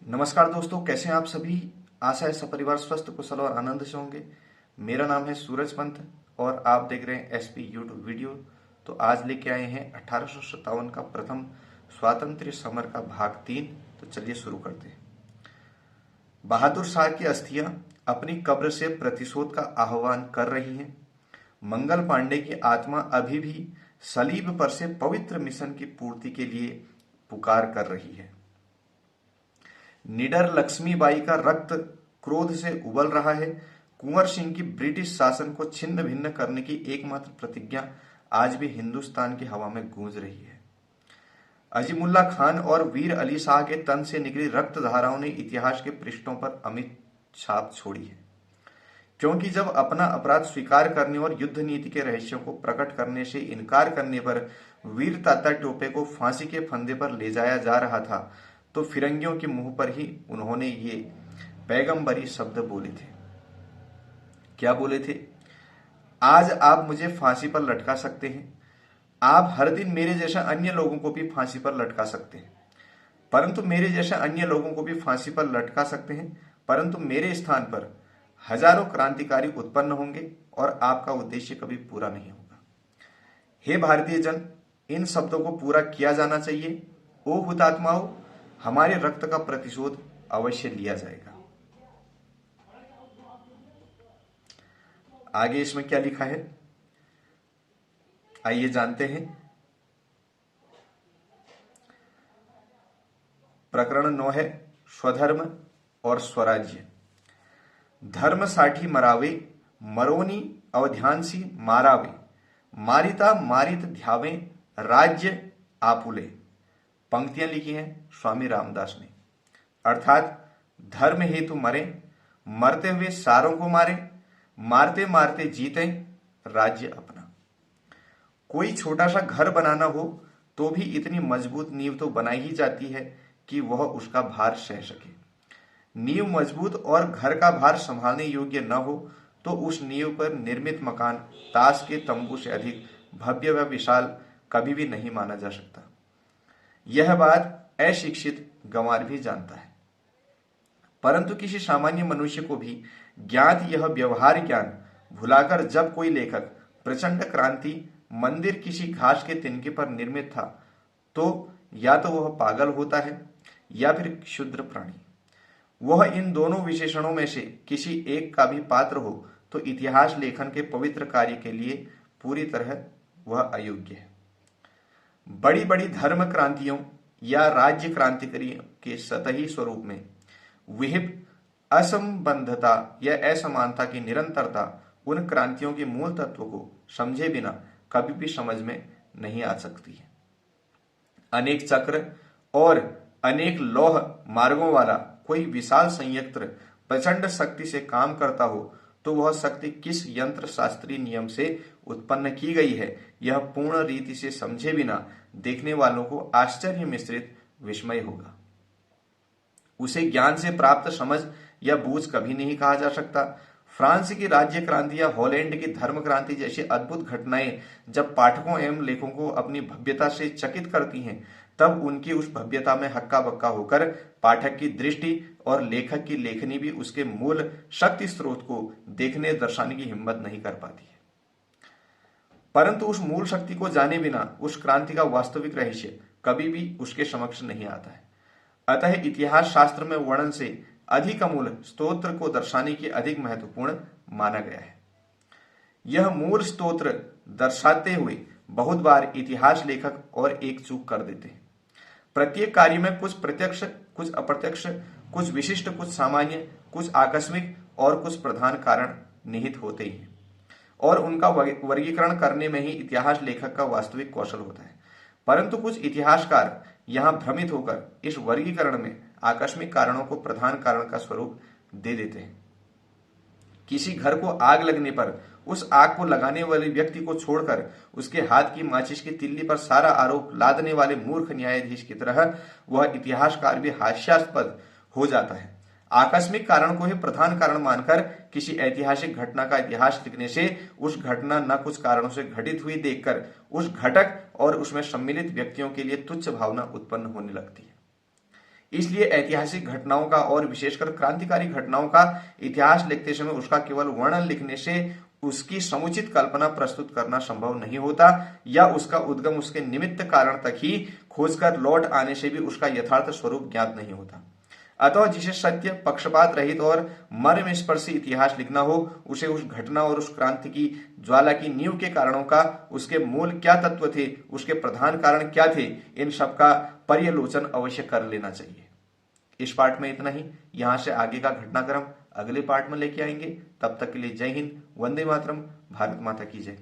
नमस्कार दोस्तों, कैसे हैं आप सभी। आशा है सपरिवार स्वस्थ कुशल और आनंद से होंगे। मेरा नाम है सूरज पंत और आप देख रहे हैं एसपी यूट्यूब वीडियो। तो आज लेके आए हैं 1857 का प्रथम स्वातंत्र्य समर का भाग 3। तो चलिए शुरू करते हैं। बहादुर शाह की अस्थियां अपनी कब्र से प्रतिशोध का आह्वान कर रही हैं। मंगल पांडे की आत्मा अभी भी सलीब पर से पवित्र मिशन की पूर्ति के लिए पुकार कर रही है। निडर लक्ष्मीबाई का रक्त क्रोध से उबल रहा है। कुंवर सिंह की ब्रिटिश शासन को छिन्न भिन्न करने की एकमात्र प्रतिज्ञा आज भी हिंदुस्तान की हवा में गूंज रही है। अजीमुल्ला खान और वीर अली शाह के तन से निकली रक्त धाराओं ने इतिहास के पृष्ठों पर अमिट छाप छोड़ी है। क्योंकि जब अपना अपराध स्वीकार करने और युद्ध नीति के रहस्यों को प्रकट करने से इनकार करने पर वीर तात्या टोपे को फांसी के फंदे पर ले जाया जा रहा था, तो फिरंगियों के मुंह पर ही उन्होंने ये पैगंबरी शब्द बोले थे। क्या बोले थे? आज आप मुझे फांसी पर लटका सकते हैं, आप हर दिन मेरे जैसा अन्य लोगों को भी फांसी पर लटका सकते हैं, परंतु मेरे जैसा अन्य लोगों को भी फांसी पर लटका सकते हैं, परंतु मेरे स्थान पर हजारों क्रांतिकारी उत्पन्न होंगे और आपका उद्देश्य कभी पूरा नहीं होगा। हे भारतीय जन, इन शब्दों को पूरा किया जाना चाहिए। ओ हुतात्माओं, हमारे रक्त का प्रतिशोध अवश्य लिया जाएगा। आगे इसमें क्या लिखा है, आइए जानते हैं। प्रकरण 9 है स्वधर्म और स्वराज्य। धर्म साठी मरावे, मरोनी अवध्यांसी मारावे, मारिता मारित ध्यावे, राज्य आपुले। पंक्तियां लिखी हैं स्वामी रामदास ने। अर्थात धर्म हेतु मरे, मरते हुए सारों को मारे, मारते मारते जीते राज्य अपना। कोई छोटा सा घर बनाना हो तो भी इतनी मजबूत नींव तो बनाई ही जाती है कि वह उसका भार सह सके। नींव मजबूत और घर का भार संभालने योग्य न हो तो उस नींव पर निर्मित मकान ताश के तंबू से अधिक भव्य व विशाल कभी भी नहीं माना जा सकता। यह बात अशिक्षित गंवार भी जानता है, परंतु किसी सामान्य मनुष्य को भी ज्ञात यह व्यवहार ज्ञान भुलाकर जब कोई लेखक प्रचंड क्रांति मंदिर किसी घास के तिनके पर निर्मित था, तो या तो वह पागल होता है या फिर क्षुद्र प्राणी। वह इन दोनों विशेषणों में से किसी एक का भी पात्र हो तो इतिहास लेखन के पवित्र कार्य के लिए पूरी तरह वह अयोग्य है। बड़ी बड़ी धर्म क्रांतियों या राज्य क्रांतिकारियों के सतही स्वरूप में विहिप असंबंधता या असमानता की निरंतरता उन क्रांतियों के मूल तत्व को समझे बिना कभी भी समझ में नहीं आ सकती है। अनेक चक्र और अनेक लौह मार्गों वाला कोई विशाल संयंत्र प्रचंड शक्ति से काम करता हो तो वह शक्ति किस यंत्र शास्त्रीय नियम से उत्पन्न की गई है, यह पूर्ण रीति से समझे बिना देखने वालों को आश्चर्य मिश्रित विस्मय होगा। उसे ज्ञान से प्राप्त समझ या बूझ कभी नहीं कहा जा सकता। फ्रांस की राज्य क्रांति या हॉलैंड की धर्म क्रांति जैसी अद्भुत घटनाएं जब पाठकों एवं लेखकों को अपनी भव्यता से चकित करती हैं, तब उनकी उस भव्यता में हक्का बक्का होकर पाठक की दृष्टि और लेखक की लेखनी भी उसके मूल शक्ति स्रोत को देखने दर्शाने की हिम्मत नहीं कर पाती है। परंतु उस मूल शक्ति को जाने बिना उस क्रांति का वास्तविक रहस्य कभी भी उसके समक्ष नहीं आता है। अतः इतिहास शास्त्र में वर्णन से अधिक अमूल स्तोत्र को दर्शाने की अधिक महत्वपूर्ण माना गया है। यह मूल स्तोत्र दर्शाते हुए बहुत बार इतिहास लेखक और एक चूक कर देते हैं। प्रत्येक कार्य में कुछ प्रत्यक्ष, कुछ अप्रत्यक्ष, कुछ विशिष्ट, कुछ सामान्य, कुछ आकस्मिक और कुछ प्रधान कारण निहित होते ही हैं, और उनका वर्गीकरण करने में ही इतिहास लेखक का वास्तविक कौशल होता है। परंतु कुछ इतिहासकार यहां भ्रमित होकर इस वर्गीकरण में आकस्मिक कारणों को प्रधान कारण का स्वरूप दे देते हैं। किसी घर को आग लगने पर उस आग को लगाने वाले व्यक्ति को छोड़कर उसके हाथ की माचिस की तिल्ली पर सारा आरोप लादने वाले मूर्ख न्यायाधीश की तरह वह इतिहासकार भी हास्यास्पद हो जाता है। आकस्मिक कारण को ही प्रधान कारण मानकर किसी ऐतिहासिक घटना का इतिहास लिखने से उस घटना न कुछ कारणों से घटित हुई देखकर उस घटक और उसमें सम्मिलित व्यक्तियों के लिए तुच्छ भावना उत्पन्न होने लगती है। इसलिए ऐतिहासिक घटनाओं का और विशेषकर क्रांतिकारी घटनाओं का इतिहास लिखते समय उसका केवल वर्णन लिखने से उसकी समुचित कल्पना प्रस्तुत करना संभव नहीं होता, या उसका उद्गम उसके निमित्त कारण तक ही खोजकर लौट आने से भी उसका यथार्थ स्वरूप ज्ञात नहीं होता। अतः जिसे सत्य, पक्षपात रहित और मर्म स्पर्शी इतिहास लिखना हो, उसे उस घटना और उस क्रांति की ज्वाला की नींव के कारणों का, उसके मूल क्या तत्व थे, उसके प्रधान कारण क्या थे, इन सब का पर्यालोचन अवश्य कर लेना चाहिए। इस पार्ट में इतना ही। यहां से आगे का घटनाक्रम अगले पार्ट में लेके आएंगे। तब तक के लिए जय हिंद, वंदे मातरम, भारत माता की जय।